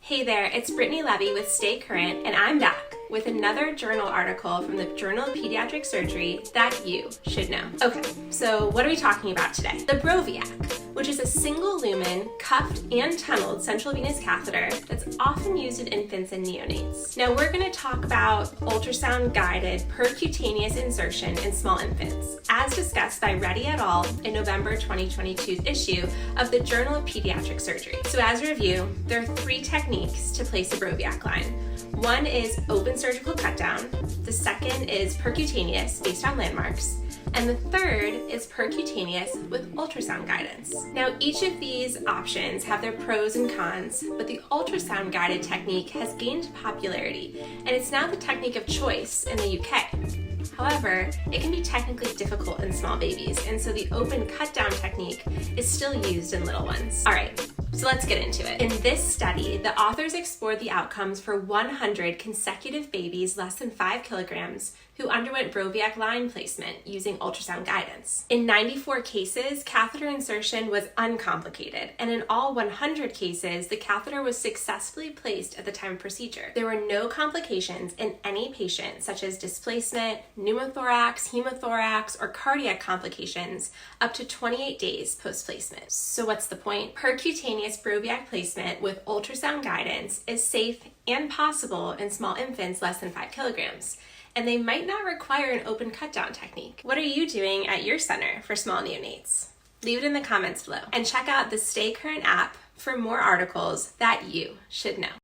Hey there, it's Brittany Levy with Stay Current, and I'm back with another journal article from the Journal of Pediatric Surgery that you should know. Okay, so what are we talking about today? The Broviac, which is a single lumen, cuffed and tunneled central venous catheter that's often used in infants and neonates. Now we're going to talk about ultrasound-guided percutaneous insertion in small infants, as discussed by Reddy et al. In November 2022's issue of the Journal of Pediatric Surgery. So as a review, there are 3 techniques to place a Broviac line. One is open surgical cut down, the second is percutaneous based on landmarks, and the third is percutaneous with ultrasound guidance. Now each of these options have their pros and cons, but the ultrasound guided technique has gained popularity and it's now the technique of choice in the UK. However, it can be technically difficult in small babies, and so the open cut down technique is still used in little ones. All right, so let's get into it. In this study, the authors explored the outcomes for 100 consecutive babies less than 5 kilograms who underwent Broviac line placement using ultrasound guidance. In 94 cases, catheter insertion was uncomplicated, and in all 100 cases, the catheter was successfully placed at the time of procedure. There were no complications in any patient, such as displacement, pneumothorax, hemothorax, or cardiac complications up to 28 days post-placement. So what's the point? Percutaneous Broviac placement with ultrasound guidance is safe and possible in small infants less than 5 kilograms. And they might not require an open cut down technique. What are you doing at your center for small neonates? Leave it in the comments below. And check out the Stay Current app for more articles that you should know.